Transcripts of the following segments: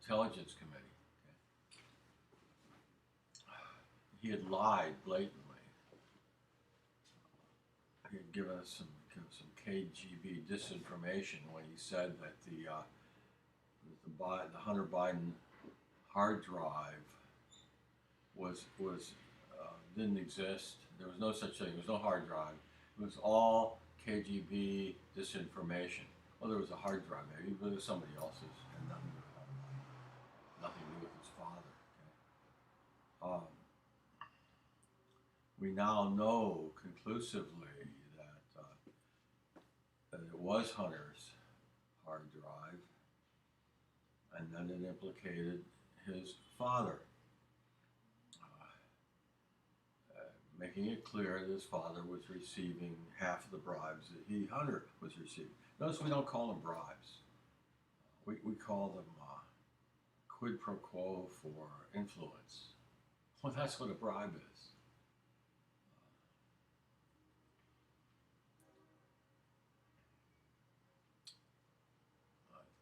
Intelligence Committee. He had lied blatantly. He had given us some KGB disinformation when he said that the Hunter Biden hard drive was didn't exist. There was no such thing. There was no hard drive. It was all KGB disinformation. Well, there was a hard drive maybe, but it was somebody else's, and nothing to do with his father. Okay? We now know conclusively that it was Hunter's hard drive, and that it implicated his father, making it clear that his father was receiving half of the bribes that Hunter, was receiving. Notice we don't call them bribes. We call them quid pro quo for influence. Well, that's what a bribe is.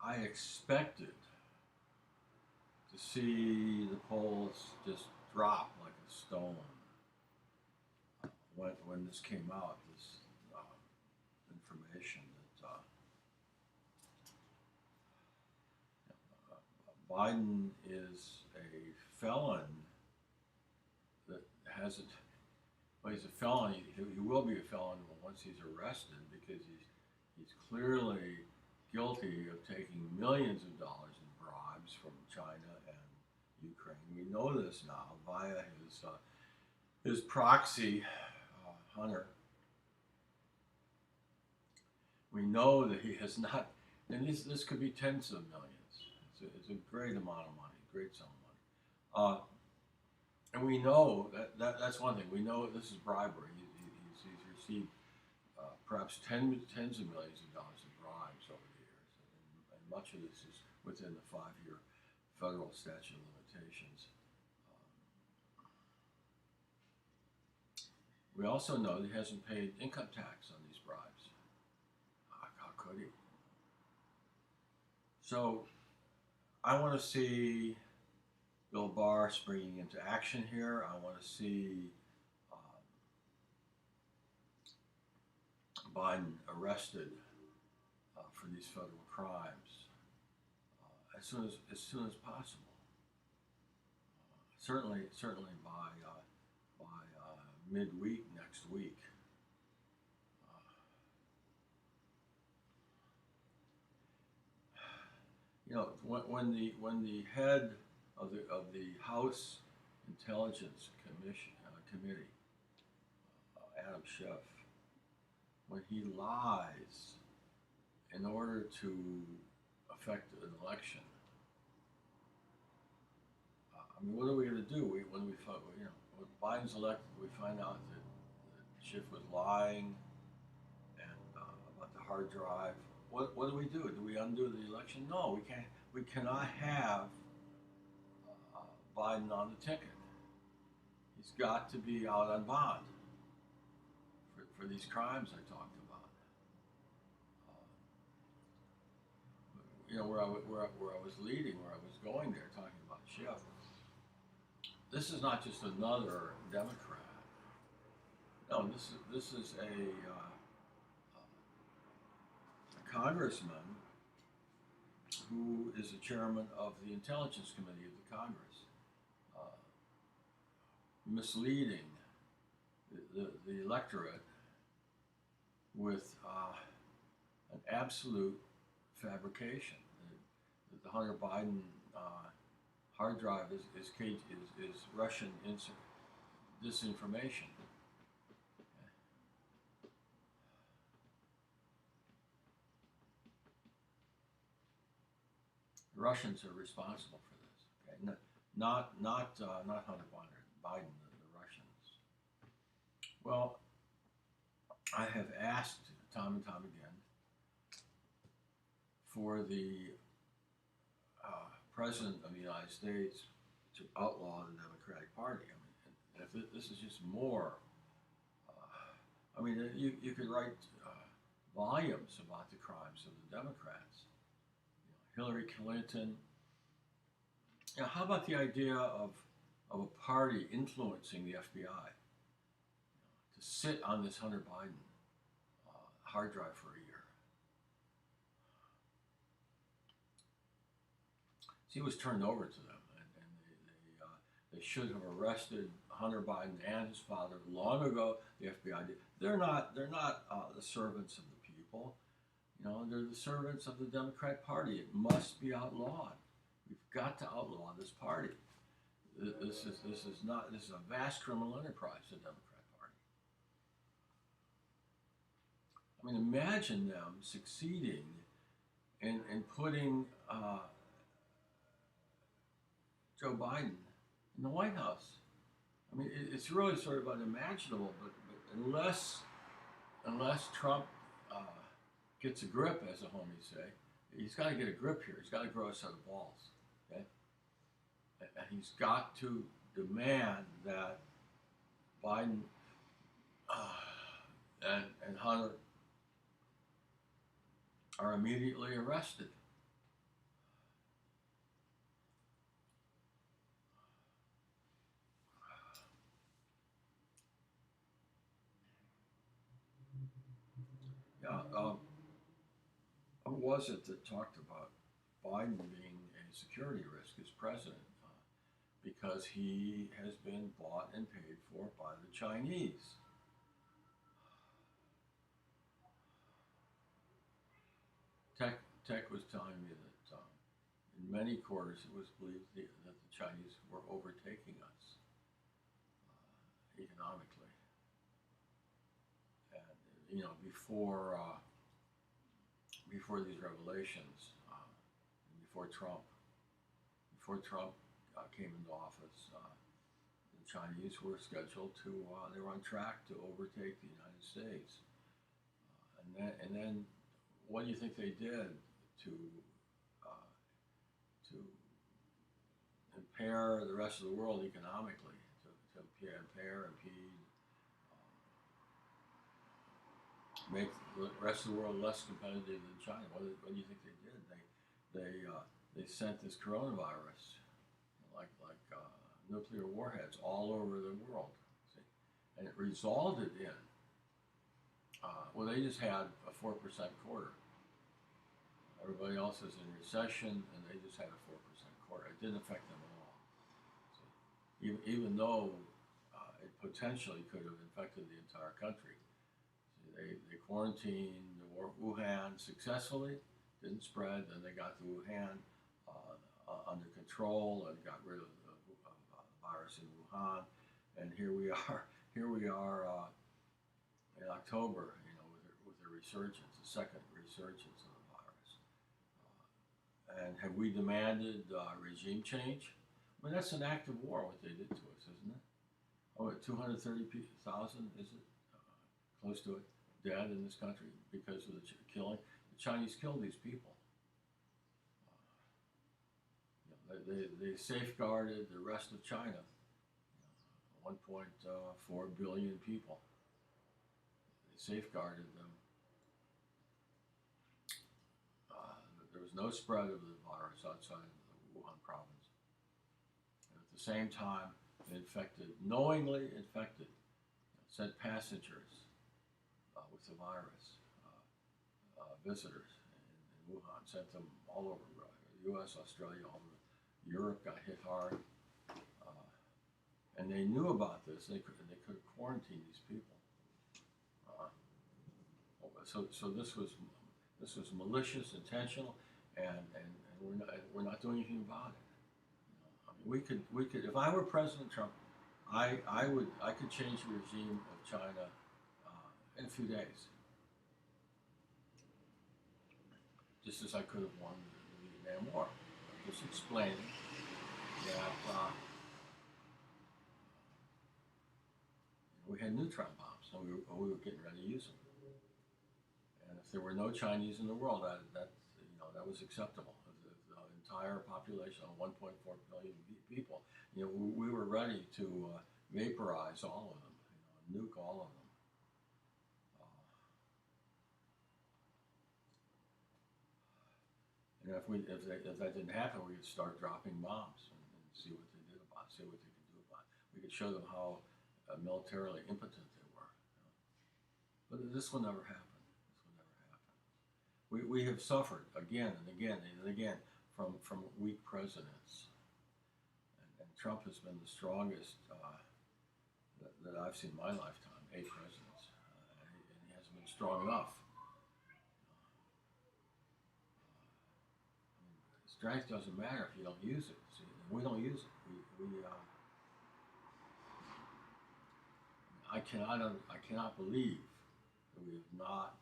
I expected to see the polls just drop like a stone when this came out, this information that Biden is a felon that hasn't. Well, he's a felon. He will be a felon once he's arrested because he's clearly guilty of taking millions of dollars in bribes from China and Ukraine. We know this now via his proxy, Hunter. We know that he has not, and this could be tens of millions. It's a great amount of money, great sum of money. And we know that's one thing. We know this is bribery. He's received perhaps tens of millions of dollars in bribes over the years, and much of this is within the 5-year federal statute of limitations. We also know that he hasn't paid income tax on these bribes. How could he? So I want to see Bill Barr springing into action here. I want to see Biden arrested for these federal crimes as soon as possible. Certainly by midweek next week. When the head of the House Intelligence Committee, Adam Schiff, when he lies in order to affect an election, I mean, what are we going to do? When Biden's elected, we find out that Schiff was lying and about the hard drive. What do we do? Do we undo the election? No, we can't. We cannot have Biden on the ticket. He's got to be out on bond for these crimes I talked about. Where I was leading, where I was going there, talking about Schiff. This is not just another Democrat. No, this is a congressman who is the chairman of the Intelligence Committee of the Congress, misleading the electorate with an absolute fabrication. The Hunter Biden hard drive is Russian disinformation. The Russians are responsible for this. Okay? Not Hunter Biden, the Russians. Well, I have asked time and time again for the President of the United States to outlaw the Democratic Party. I mean, if this is just more, you could write volumes about the crimes of the Democrats. Hillary Clinton Now, how about the idea of a party influencing the FBI to sit on this Hunter Biden hard drive for a year? See, it was turned over to them, and they should have arrested Hunter Biden and his father long ago. The FBI did. They're not the servants of the people. They're the servants of the Democrat Party. It must be outlawed. We've got to outlaw this party. This is a vast criminal enterprise, the Democrat Party. I mean, imagine them succeeding in putting Joe Biden in the White House. I mean, it's really sort of unimaginable. But unless Trump gets a grip, as the homies say, he's got to get a grip here. He's got to grow a set of balls. Okay, and he's got to demand that Biden and Hunter are immediately arrested. Yeah, who was it that talked about Biden being a security risk as president? Because he has been bought and paid for by the Chinese. Tech was telling me that in many quarters it was believed that the Chinese were overtaking us economically. And before these revelations, before Trump came into office, the Chinese were scheduled to they were on track to overtake the United States. And then what do you think they did to to impair the rest of the world economically, to impede, make the rest of the world less competitive than China? What do you think they did? They sent this coronavirus, nuclear warheads, all over the world, see? And it resulted in they just had a 4% quarter. Everybody else is in recession, and they just had a 4% quarter. It didn't affect them at all. So even though it potentially could have infected the entire country, they quarantined Wuhan successfully, didn't spread. Then they got the Wuhan under control and got rid of the virus in Wuhan. And here we are. Here we are in October, with the resurgence, the second resurgence of the virus. And have we demanded regime change? I mean, that's an act of war, what they did to us, isn't it? 230,000, is it? Close to it, dead in this country because of the killing. The Chinese killed these people. They safeguarded the rest of China, 1.4 billion people. They safeguarded them. There was no spread of the virus outside of the Wuhan province. And at the same time, they knowingly infected, sent passengers with the virus, visitors in Wuhan, sent them all over the U.S., Australia, all over. Europe got hit hard, and they knew about this. They could quarantine these people. So this was malicious, intentional, and we're not doing anything about it. I mean, we could if I were President Trump, I could change the regime of China in a few days, just as I could have won the Vietnam War. Just explaining that we had neutron bombs and we were getting ready to use them. And if there were no Chinese in the world, that was acceptable. The entire population of 1.4 billion people, we were ready to vaporize all of them, nuke all of them. And if that didn't happen, we could start dropping bombs. And see what they did about it, see what they could do about it. We could show them how militarily impotent they were. But this will never happen. This will never happen. We have suffered again and again and again from weak presidents. And Trump has been the strongest that I've seen in my lifetime, 8 presidents. And he hasn't been strong enough. Strength doesn't matter if you don't use it. See, we don't use it. I cannot believe that we have not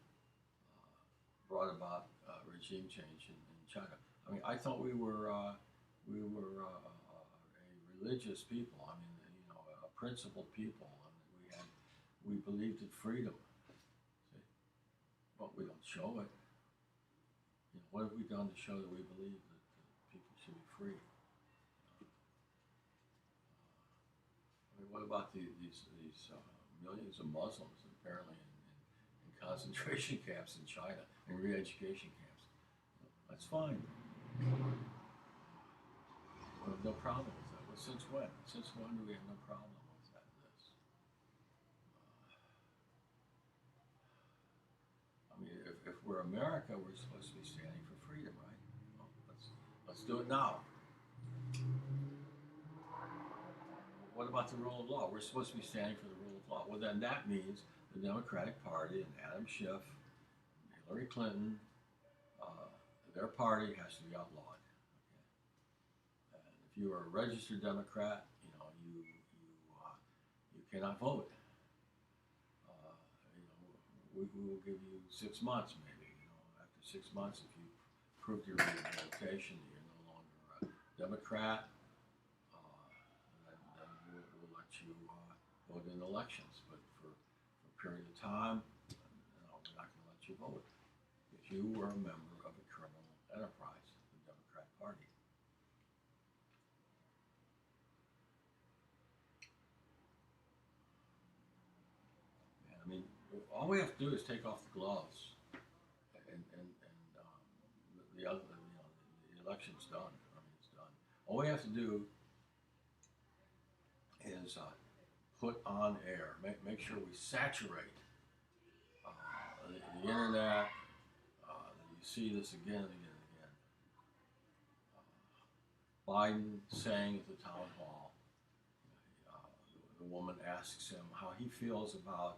brought about regime change in China. I mean, I thought we were a religious people. I mean, a principled people. I mean, we believed in freedom. See, but we don't show it. What have we done to show that we believe that people should be free? I mean, what about these millions of Muslims apparently in concentration camps in China and re-education camps? That's fine. We have no problem with that. Well, since when? Since when do we have no problem with that? I mean, if we're America, we're supposed to be standing for freedom, right? Well, let's do it now. What about the rule of law? We're supposed to be standing for the rule of law. Well, then that means the Democratic Party and Adam Schiff, Hillary Clinton, their party has to be outlawed. Okay? And if you are a registered Democrat, you cannot vote. We will give you 6 months, maybe. After 6 months, if you prove your rehabilitation, you're no longer a Democrat. Then we'll let you vote in elections. But for a period of time, we're not going to let you vote if you were a member of a criminal enterprise, the Democrat Party. I mean, all we have to do is take off the gloves, and the election's done. I mean, it's done. All we have to do is put on air, make sure we saturate the internet. You see this again and again and again. Biden saying at the town hall, the woman asks him how he feels about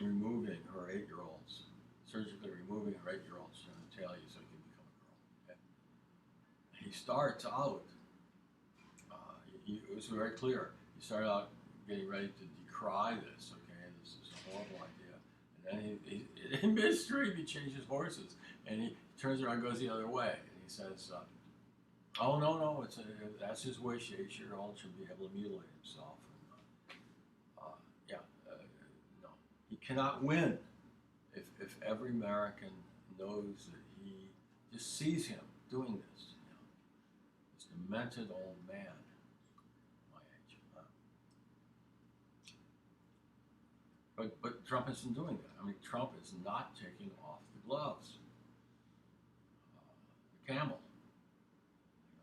removing her 8-year-olds, surgically removing her 8-year-old's genitalia so he can become a girl. Okay? He starts out, it was very clear, he started out getting ready to decry this, okay, this is a horrible idea. And then in midstream, he changes horses, and he turns around and goes the other way, and he says, oh, no, that's his wish, 8-year-old should be able to mutilate himself. No, he cannot win if every American knows that he just sees him doing this. This demented old man, my age. But Trump isn't doing that. I mean, Trump is not taking off the gloves. The camel.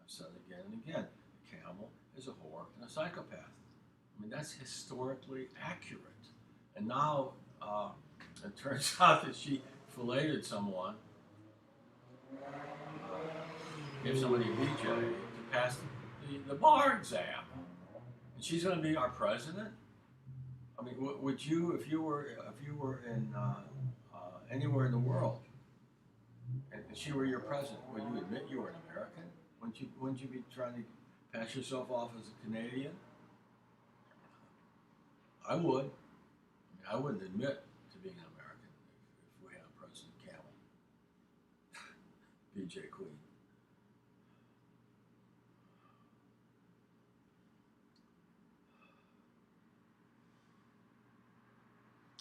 I've said it again and again. The camel is a whore and a psychopath. I mean, that's historically accurate. And now it turns out that she filleted someone, gave somebody a BJ to pass the bar exam. And she's going to be our president? I mean, would you, if you were in anywhere in the world, and she were your president, would you admit you were an American? Wouldn't you be trying to pass yourself off as a Canadian? I would. I wouldn't admit to being an American if we had a President Camel. BJ Queen.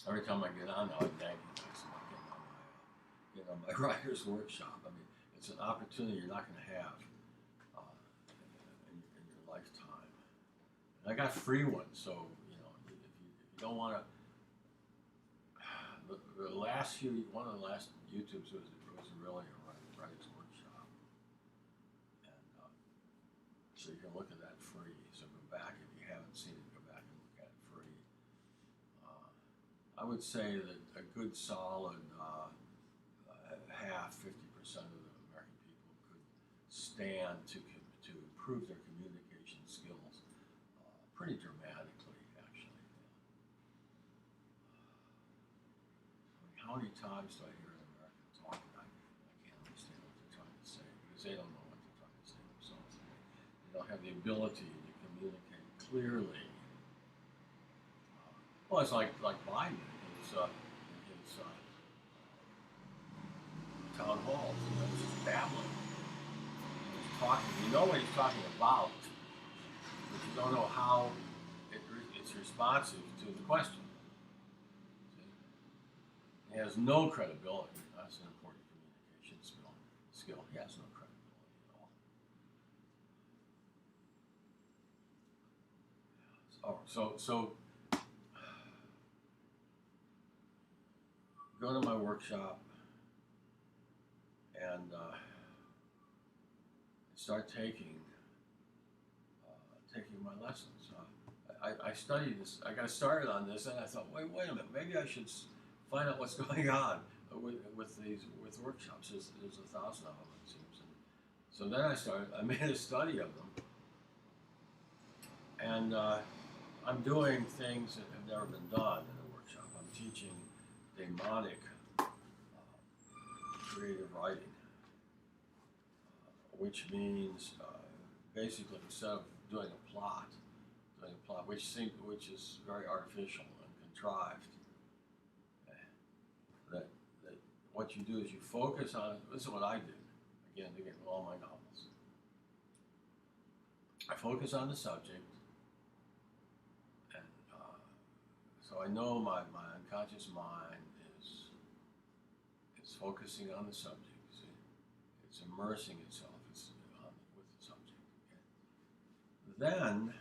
Every time I get on now, I'm nagging myself. I get on my writer's workshop. I mean, it's an opportunity you're not going to have in your lifetime. And I got free ones, so if you don't want to. One of the last YouTubes was really a writer's workshop, and So you can look at that free. So go back if you haven't seen it. Go back and look at it free. I would say that a good solid half, 50% of the American people could stand to improve their communication skills pretty dramatically, actually. How many times do I hear an American talk and I can't understand what they're trying to say because they don't know what they're trying to say themselves. They don't have the ability to communicate clearly. Well, it's like Biden in his town halls. He's just babbling. He's talking. You know what he's talking about, but you don't know how it's responsive to the question. He has no credibility. That's an important communication skill. He has no credibility at all. So go to my workshop and start taking my lessons. I studied this. I got started on this, and I thought, wait a minute, maybe I should find out what's going on with workshops. There's 1,000 of them, it seems. And so then I made a study of them, and I'm doing things that have never been done in a workshop. I'm teaching demonic creative writing, which means basically instead of doing a plot, which is very artificial and contrived. That what you do is you focus on. This is what I did. Again, with all my novels. I focus on the subject, and so I know my unconscious mind is focusing on the subject. See? It's immersing itself. It's with the subject. Okay? Then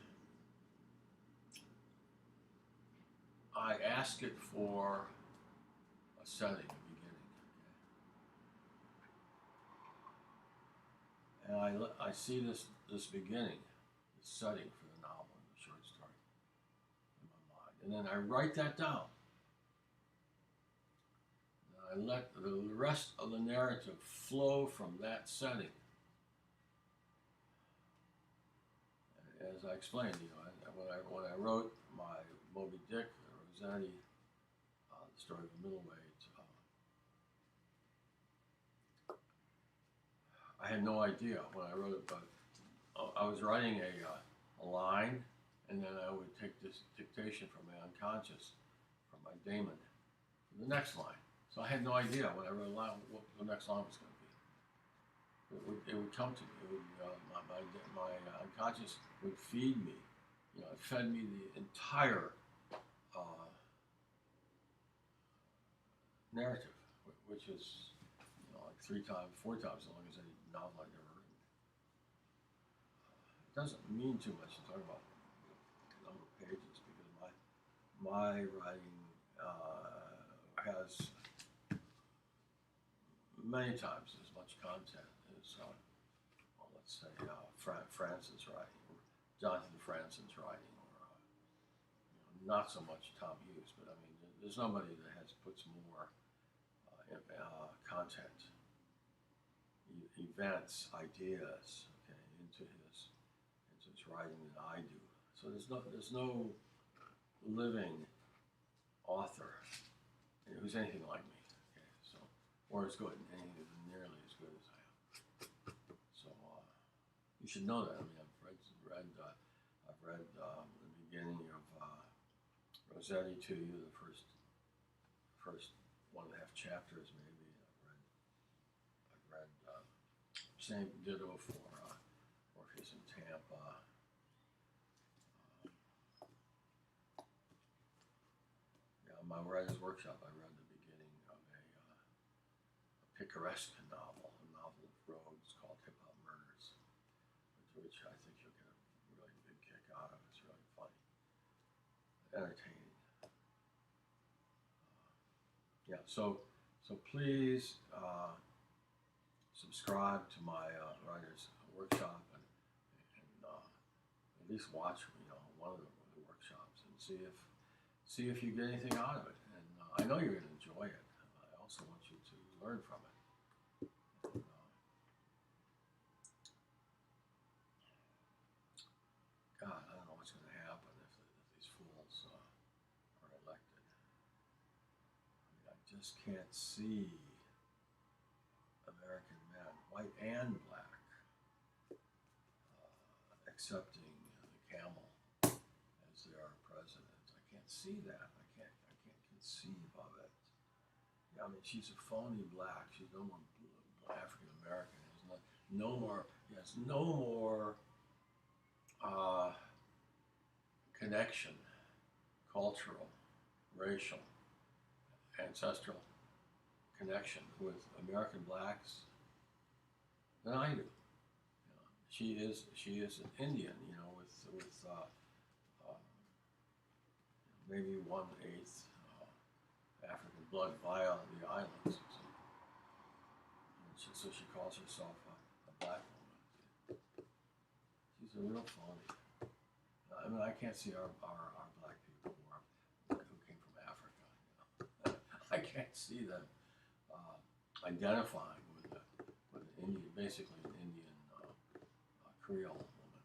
I ask it for a setting, a beginning. Okay? And I see this beginning, this setting for the novel, the short story, in my mind. And then I write that down. And I let the rest of the narrative flow from that setting. As I explained, when I wrote my Moby Dick, Rossetti, the story of the middleweight, I had no idea when I wrote it, but I was writing a line, and then I would take this dictation from my unconscious, from my daemon, to the next line. So I had no idea when I wrote a line what the next line was going to be. It would come to me. My unconscious would feed me. It fed me the entire narrative, which is like 4 times as long as any novel I've ever written. It doesn't mean too much to talk about the number of pages because my writing has many times as much content as, let's say, Francis' writing, or Jonathan Franzen's writing, or not so much Tom Hughes, but I mean, there's nobody that puts more content, events, ideas, okay, into his writing than I do. So there's no living author who's anything like me, okay, so, or as good, anything nearly as good as I am. So you should know that. I mean, I've read the beginning of Rossetti to you, the first 1.5 chapters maybe. I've read same ditto for Orpheus in Tampa. My writer's workshop, I read the beginning of a picaresque novel of Rhodes called Hip Hop Murders, which I think you'll get a really big kick out of. It's really funny, entertaining. So please subscribe to my writer's workshop and least watch, one of the workshops and see if you get anything out of it. And I know you're going to enjoy it. I also want you to learn from it. And, God, I don't know what's going to happen if these fools are elected. I mean, I just can't see American men, white and black, accepting the camel as their president. I can't see that. I can't conceive of it. Yeah, I mean, she's a phony black. She's no more African American. There's no more. Yes, no more connection, cultural, racial, ancestral connection with American blacks than I do. She is an Indian, with maybe 1/8 African blood via the islands. So she calls herself a black woman. She's a real phony. I mean, I can't see our black people who came from Africa. I can't see them identifying with an Indian, basically an Indian Creole woman.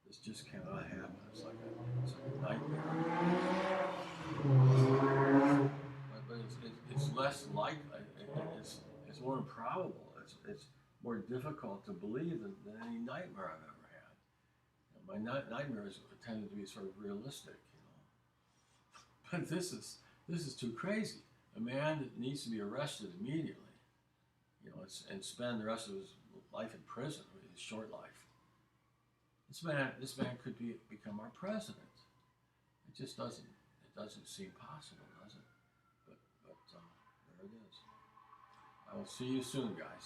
This just cannot happen. It's like a nightmare. But it's less likely. It's more improbable. It's more difficult to believe than any nightmare I've ever had. My nightmares tended to be sort of realistic, But this is too crazy. A man that needs to be arrested immediately, and spend the rest of his life in prison, his short life. This man could become our president. It just doesn't seem possible, does it? But there it is. I will see you soon, guys.